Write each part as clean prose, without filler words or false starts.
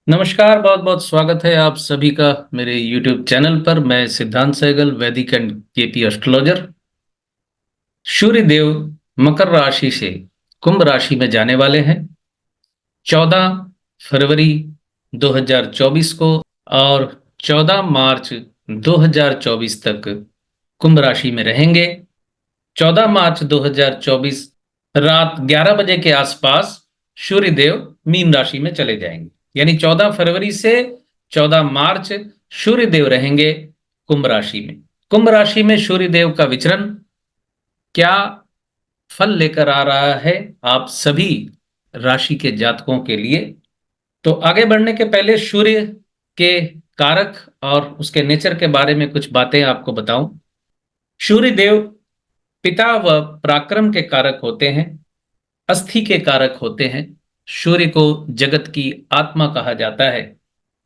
नमस्कार, बहुत-बहुत स्वागत है आप सभी का मेरे YouTube चैनल पर। मैं सिद्धांत सहगल, वैदिक एंड केपी एस्ट्रोलॉजर। सूर्य देव मकर राशि से कुंभ राशि में जाने वाले हैं 14 फरवरी 2024 को और 14 मार्च 2024 तक कुंभ राशि में रहेंगे। 14 मार्च 2024 रात 11 बजे के आसपास सूर्य देव मीन राशि में चले जाएंगे। यानी 14 फरवरी से 14 मार्च सूर्य देव रहेंगे कुंभ राशि में। कुंभ राशि में सूर्य देव का विचरण क्या फल लेकर आ रहा है आप सभी राशि के जातकों के लिए। तो आगे बढ़ने के पहले सूर्य के कारक और उसके नेचर के बारे में कुछ बातें आपको बताऊं। सूर्य देव पिता व पराक्रम के कारक होते हैं, अस्थि के कारक होते हैं। सूर्य को जगत की आत्मा कहा जाता है।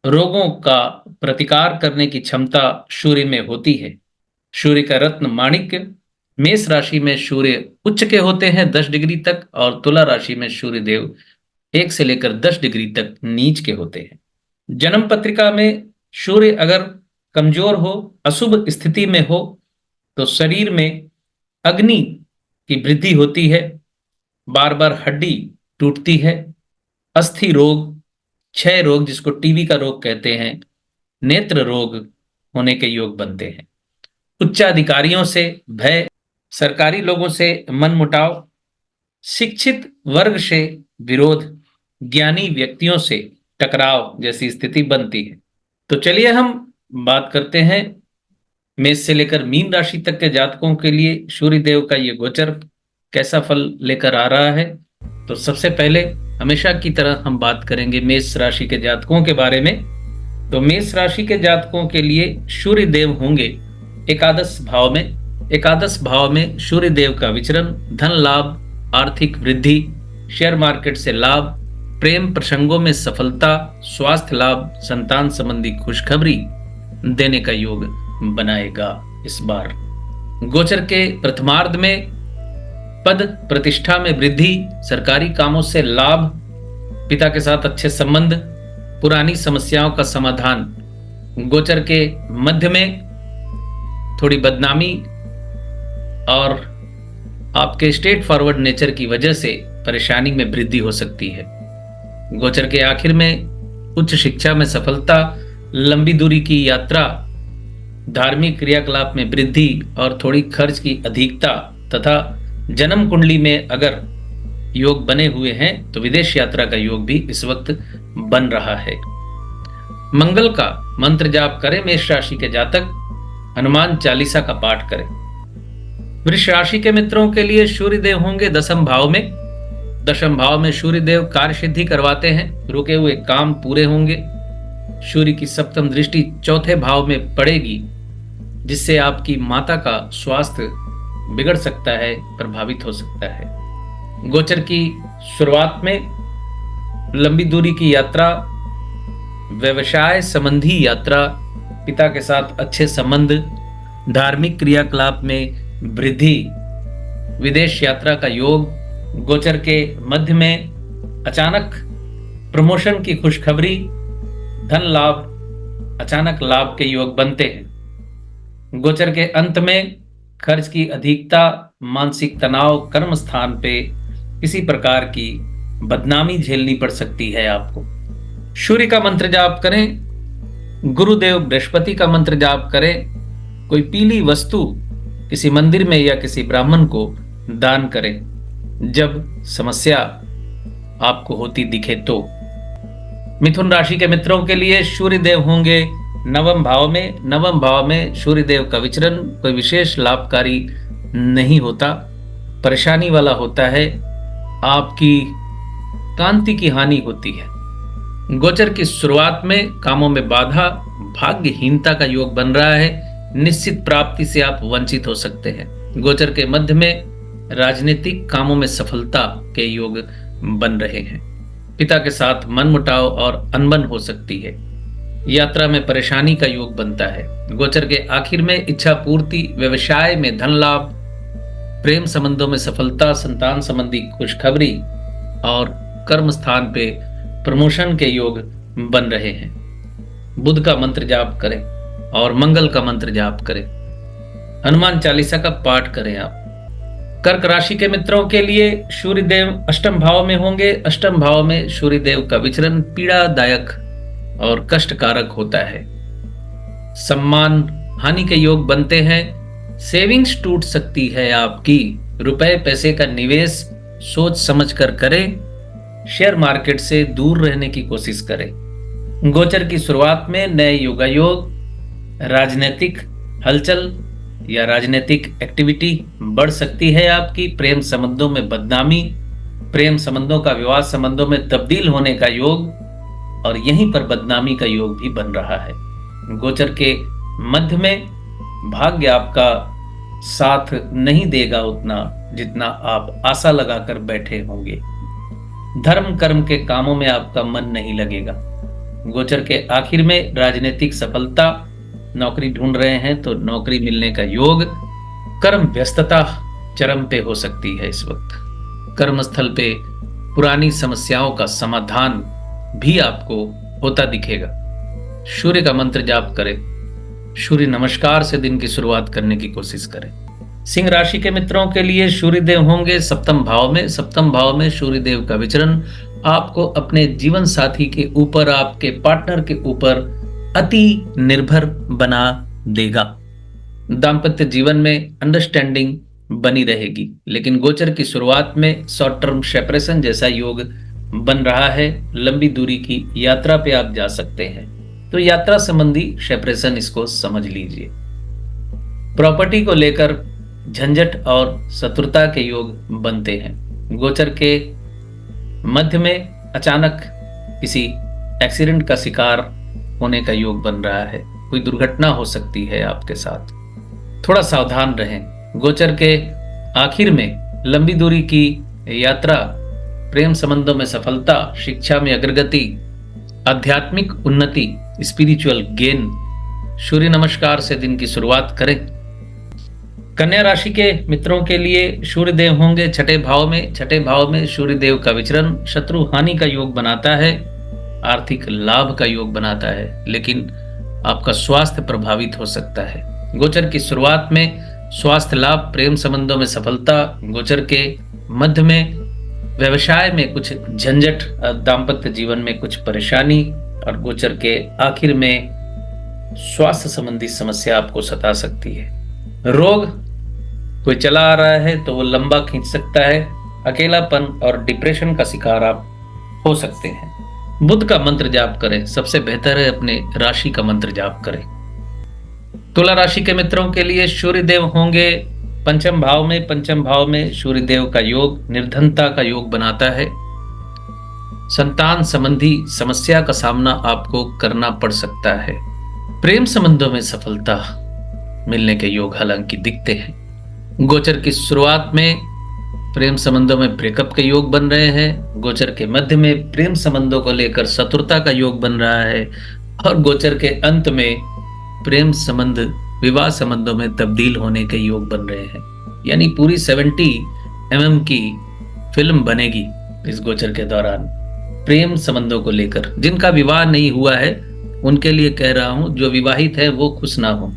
रोगों का प्रतिकार करने की क्षमता सूर्य में होती है। सूर्य का रत्न माणिक्य। मेष राशि में सूर्य उच्च के होते हैं 10 डिग्री तक और तुला राशि में सूर्य देव 1 से लेकर 10 डिग्री तक नीच के होते हैं। जन्म पत्रिका में सूर्य अगर कमजोर हो, अशुभ स्थिति में हो तो शरीर में अग्नि की वृद्धि होती है, बार बार हड्डी टूटती है, अस्थि रोग, क्षय रोग जिसको टीबी का रोग कहते हैं, नेत्र रोग होने के योग बनते हैं। उच्चाधिकारियों से भय, सरकारी लोगों से मनमुटाव, शिक्षित वर्ग से विरोध, ज्ञानी व्यक्तियों से टकराव जैसी स्थिति बनती है। तो चलिए हम बात करते हैं मेष से लेकर मीन राशि तक के जातकों के लिए सूर्य देव का ये गोचर कैसा फल लेकर आ रहा है। तो सबसे पहले हमेशा की तरह हम बात करेंगे मेष राशि के जातकों के बारे में। तो मेष राशि के जातकों के लिए सूर्य देव होंगे एकादश भाव में। एकादश भाव में सूर्य देव का विचरण धन लाभ, आर्थिक वृद्धि, शेयर मार्केट से लाभ, प्रेम प्रसंगों में सफलता, स्वास्थ्य लाभ, संतान संबंधी खुशखबरी देने का योग बनाएगा। इस बार गोचर के प्रथमार्ध में पद प्रतिष्ठा में वृद्धि, सरकारी कामों से लाभ, पिता के साथ अच्छे संबंध, पुरानी समस्याओं का समाधान। गोचर के मध्य में थोड़ी बदनामी और आपके स्ट्रेट फॉरवर्ड नेचर की वजह से परेशानी में वृद्धि हो सकती है। गोचर के आखिर में उच्च शिक्षा में सफलता, लंबी दूरी की यात्रा, धार्मिक क्रियाकलाप में वृद्धि और थोड़ी खर्च की अधिकता तथा जन्म कुंडली में अगर योग बने हुए हैं तो विदेश यात्रा का योग भी इस वक्त बन रहा है। मंगल का मंत्र जाप करें मेष राशि के जातक, हनुमान चालीसा का पाठ करें। वृष राशि के मित्रों के लिए सूर्य देव होंगे दशम भाव में। दशम भाव में सूर्य देव कार्य सिद्धि करवाते हैं, रुके हुए काम पूरे होंगे। सूर्य की सप्तम दृष्टि चौथे भाव में पड़ेगी जिससे आपकी माता का स्वास्थ्य बिगड़ सकता है, प्रभावित हो सकता है। गोचर की शुरुआत में लंबी दूरी की यात्रा, व्यवसाय संबंधी यात्रा, पिता के साथ अच्छे संबंध, धार्मिक क्रियाकलाप में वृद्धि, विदेश यात्रा का योग। गोचर के मध्य में अचानक प्रमोशन की खुशखबरी, धन लाभ, अचानक लाभ के योग बनते हैं। गोचर के अंत में खर्च की अधिकता, मानसिक तनाव, कर्म स्थान पे किसी प्रकार की बदनामी झेलनी पड़ सकती है आपको। सूर्य का मंत्र जाप करें, गुरुदेव बृहस्पति का मंत्र जाप करें, कोई पीली वस्तु किसी मंदिर में या किसी ब्राह्मण को दान करें जब समस्या आपको होती दिखे तो। मिथुन राशि के मित्रों के लिए सूर्य देव होंगे नवम भाव में। नवम भाव में सूर्य देव का विचरण कोई विशेष लाभकारी नहीं होता, परेशानी वाला होता है, आपकी कांति की हानि होती है। गोचर की शुरुआत में कामों में बाधा, भाग्यहीनता का योग बन रहा है, निश्चित प्राप्ति से आप वंचित हो सकते हैं। गोचर के मध्य में राजनीतिक कामों में सफलता के योग बन रहे हैं। पिता के साथ मनमुटाव और अनबन हो सकती है। यात्रा में परेशानी का योग बनता है। गोचर के आखिर में इच्छा पूर्ति, व्यवसाय में धन लाभ, प्रेम संबंधों में सफलता, संतान संबंधी खुशखबरी और कर्म स्थान पे प्रमोशन के योग बन रहे हैं। बुध का मंत्र जाप करें और मंगल का मंत्र जाप करें। हनुमान चालीसा का पाठ करें आप। कर्क राशि के मित्रों के लिए सूर्यदेव अष्टम भाव में होंगे। अष्टम भाव में सूर्यदेव का विचरण पीड़ादायक और कष्टकारक होता है। सम्मान हानि के योग बनते हैं। सेविंग्स टूट सकती है आपकी। रुपए पैसे का निवेश सोच समझ कर करें। शेयर मार्केट से दूर रहने की कोशिश करें। गोचर की शुरुआत में नए योगायोग, राजनीतिक हलचल या राजनीतिक एक्टिविटी बढ़ सकती है आपकी। प्रेम संबंधों में बदनामी, प्रेम संबंधों का विवाह संबंधों में तब्दील होने का योग और यहीं पर बदनामी का योग भी बन रहा है। गोचर के मध्य में भाग्य आपका साथ नहीं देगा उतना जितना आप आशा लगाकर बैठे होंगे। धर्म कर्म के कामों में आपका मन नहीं लगेगा। गोचर के आखिर में राजनीतिक सफलता, नौकरी ढूंढ रहे हैं तो नौकरी मिलने का योग। कर्म व्यस्तता चरम पे हो सकती है इस वक्त। कर्मस्थल पे पुरानी समस्याओं का समाधान भी आपको होता दिखेगा। सूर्य का मंत्र जाप करें। सूर्य नमस्कार से दिन की शुरुआत करने की कोशिश करें। सिंह राशि के मित्रों के लिए सूर्यदेव होंगे सप्तम भाव में। सप्तम भाव में सूर्यदेव का विचरण आपको अपने जीवन साथी के ऊपर, आपके पार्टनर के ऊपर अति निर्भर बना देगा। दाम्पत्य जीवन में अंडरस्टैंडिंग बनी रहेगी, लेकिन गोचर की शुरुआत में शॉर्ट टर्म सेपरेशन जैसा योग बन रहा है। लंबी दूरी की यात्रा पे आप जा सकते हैं, तो यात्रा संबंधी सेपरेशन इसको समझ लीजिए। प्रॉपर्टी को लेकर झंझट और शत्रुता के योग बनते हैं। गोचर के मध्य में अचानक किसी एक्सीडेंट का शिकार होने का योग बन रहा है। कोई दुर्घटना हो सकती है आपके साथ, थोड़ा सावधान रहें। गोचर के आखिर में लंबी दूरी की यात्रा, प्रेम संबंधों में सफलता, शिक्षा में अग्रगति, आध्यात्मिक उन्नति, स्पिरिचुअल गेन। सूर्य नमस्कार से दिन की शुरुआत करें। कन्या राशि के मित्रों के लिए सूर्यदेव होंगे छठे भाव में। छठे भाव में सूर्यदेव का विचरण शत्रु हानि का योग बनाता है, आर्थिक लाभ का योग बनाता है, लेकिन आपका स्वास्थ्य प्रभावित हो सकता है। गोचर की शुरुआत में स्वास्थ्य लाभ, प्रेम संबंधों में सफलता। गोचर के मध्य में व्यवसाय में कुछ झंझट, दाम्पत्य जीवन में कुछ परेशानी और गोचर के आखिर में स्वास्थ्य संबंधी समस्या आपको सता सकती है। रोग कोई चला आ रहा है तो वो लंबा खींच सकता है। अकेलापन और डिप्रेशन का शिकार आप हो सकते हैं। बुध का मंत्र जाप करें। सबसे बेहतर है अपने राशि का मंत्र जाप करें। तुला राशि के मित्रों के लिए सूर्यदेव होंगे पंचम भाव में। पंचम भाव में सूर्यदेव का योग निर्धनता का योग बनाता है। संतान संबंधी समस्या का सामना आपको करना पड़ सकता है। प्रेम संबंधों में सफलता मिलने के योग हालांकि दिखते हैं। गोचर की शुरुआत में प्रेम संबंधों में ब्रेकअप के योग बन रहे हैं। गोचर के मध्य में प्रेम संबंधों को लेकर शत्रुता का योग बन रहा है और गोचर के अंत में प्रेम संबंध विवाह संबंधों में तब्दील होने के योग बन रहे हैं। यानी पूरी 70 mm की फिल्म बनेगी इस गोचर के दौरान प्रेम संबंधों को लेकर। जिनका विवाह नहीं हुआ है उनके लिए कह रहा हूं, जो विवाहित है वो खुश ना हो।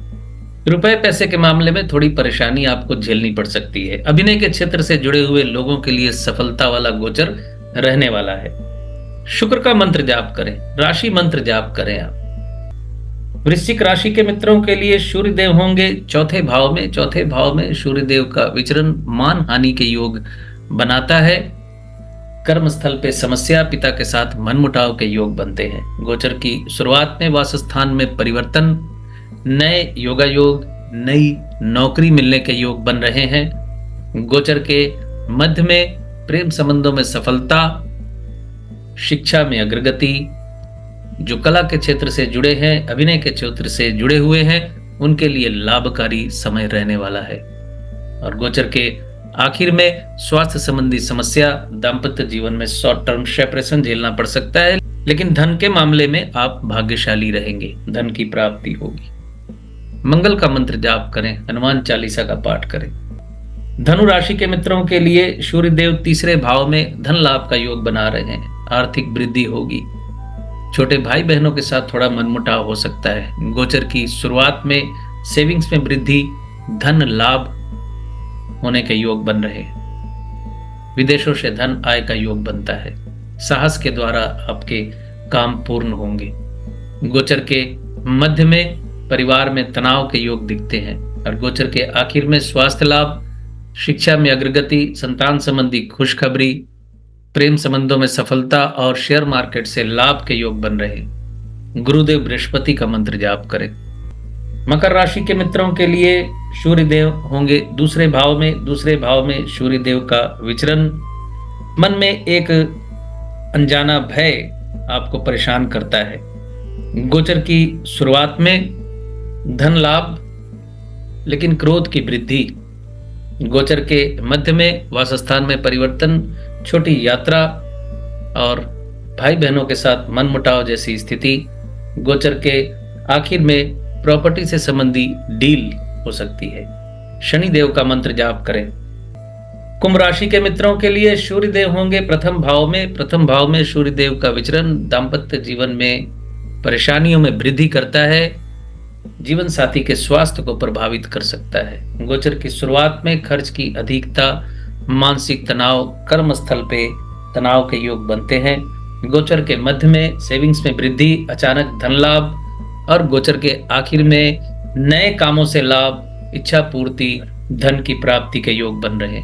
रुपए पैसे के मामले में थोड़ी परेशानी आपको झेलनी पड़ सकती है। अभिनय के क्षेत्र से जुड़े हुए लोगों के लिए सफलता वाला गोचर रहने वाला है। शुक्र का मंत्र जाप करें। राशि मंत्र जाप करें आप। वृश्चिक राशि के मित्रों के लिए सूर्यदेव होंगे चौथे भाव में। चौथे भाव में सूर्यदेव का विचरण मान हानि के योग बनाता है। कर्मस्थल पे समस्या, पिता के साथ मनमुटाव के योग बनते हैं। गोचर की शुरुआत में वासस्थान में परिवर्तन, नए योगा योग, नई नौकरी मिलने के योग बन रहे हैं। गोचर के मध्य में प्रेम संबंधों में सफलता, शिक्षा में अग्रगति। जो कला के क्षेत्र से जुड़े हैं, अभिनय के क्षेत्र से जुड़े हुए हैं, उनके लिए लाभकारी समय रहने वाला है। और गोचर के आखिर में स्वास्थ्य संबंधी समस्या, दाम्पत्य जीवन में शॉर्ट टर्म सेपरेशन झेलना पड़ सकता है, लेकिन धन के मामले में आप भाग्यशाली रहेंगे, धन की प्राप्ति होगी। मंगल का मंत्र जाप करें, हनुमान चालीसा का पाठ करें। धनु राशि के मित्रों के लिए सूर्यदेव तीसरे भाव में धन लाभ का योग बना रहे हैं। आर्थिक वृद्धि होगी, छोटे भाई बहनों के साथ थोड़ा मनमुटाव हो सकता है। गोचर की शुरुआत में सेविंग्स में वृद्धि, धन लाभ होने के योग बन रहे। विदेशों से धन आय का योग बनता है। साहस के द्वारा आपके काम पूर्ण होंगे। गोचर के मध्य में परिवार में तनाव के योग दिखते हैं और गोचर के आखिर में स्वास्थ्य लाभ, शिक्षा में अग्रगति, संतान संबंधी खुशखबरी, प्रेम संबंधों में सफलता और शेयर मार्केट से लाभ के योग बन रहे। गुरुदेव बृहस्पति का मंत्र जाप करें। मकर राशि के मित्रों के लिए सूर्य देव होंगे दूसरे भाव में। दूसरे भाव में सूर्य देव का विचरण मन में एक अनजाना भय आपको परेशान करता है। गोचर की शुरुआत में धन लाभ, लेकिन क्रोध की वृद्धि। गोचर के मध्य में वासस्थान में परिवर्तन, छोटी यात्रा और भाई बहनों के साथ मनमुटाव जैसी स्थिति। गोचर के आखिर में प्रॉपर्टी से संबंधी डील हो सकती है। शनि देव का मंत्र जाप करें। कुंभ राशि के मित्रों के लिए सूर्य देव होंगे प्रथम भाव में। प्रथम भाव में सूर्य देव का विचरण दाम्पत्य जीवन में परेशानियों में वृद्धि करता है। जीवन साथी के स्वास्थ्य को प्रभावित कर सकता है। गोचर की शुरुआत में खर्च की अधिकता, मानसिक तनाव, कर्म स्थल पे तनाव के योग बनते हैं। गोचर के मध्य में सेविंग्स में वृद्धि, अचानक धन लाभ और गोचर के आखिर में नए कामों से लाभ, इच्छा पूर्ति, धन की प्राप्ति के योग बन रहे।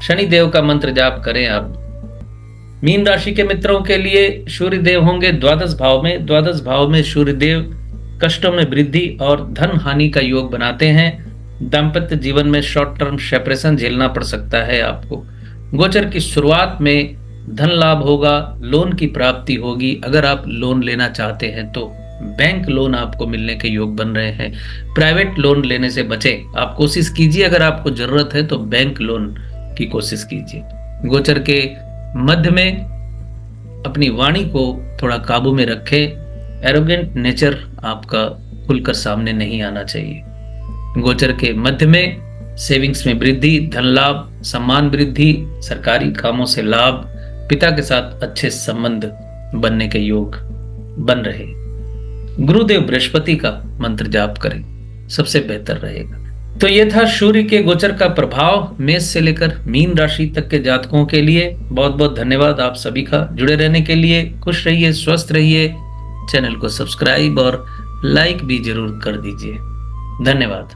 शनि देव का मंत्र जाप करें आप। मीन राशि के मित्रों के लिए सूर्य देव होंगे द्वादश भाव में। द्वादश भाव में सूर्य देव कष्टों में वृद्धि और धन हानि का योग बनाते हैं। दाम्पत्य जीवन में शॉर्ट टर्म सेपरेशन झेलना पड़ सकता है आपको। गोचर की शुरुआत में धन लाभ होगा, लोन की प्राप्ति होगी। अगर आप लोन लेना चाहते हैं तो बैंक लोन आपको मिलने के योग बन रहे हैं। प्राइवेट लोन लेने से बचें। आप कोशिश कीजिए, अगर आपको जरूरत है तो बैंक लोन की कोशिश कीजिए। गोचर के मध्य में अपनी वाणी को थोड़ा काबू में रखें। एरोगेंट नेचर आपका खुलकर सामने नहीं आना चाहिए। गोचर के मध्य में सेविंग्स में वृद्धि, धन लाभ, सम्मान वृद्धि, सरकारी कामों से लाभ, पिता के साथ अच्छे संबंध बनने के योग बन रहे। गुरुदेव बृहस्पति का मंत्र जाप करें, सबसे बेहतर रहेगा। तो यह था सूर्य के गोचर का प्रभाव मेष से लेकर मीन राशि तक के जातकों के लिए। बहुत बहुत धन्यवाद आप सभी का जुड़े रहने के लिए। खुश रहिए, स्वस्थ रहिए। चैनल को सब्सक्राइब और लाइक भी जरूर कर दीजिए। धन्यवाद।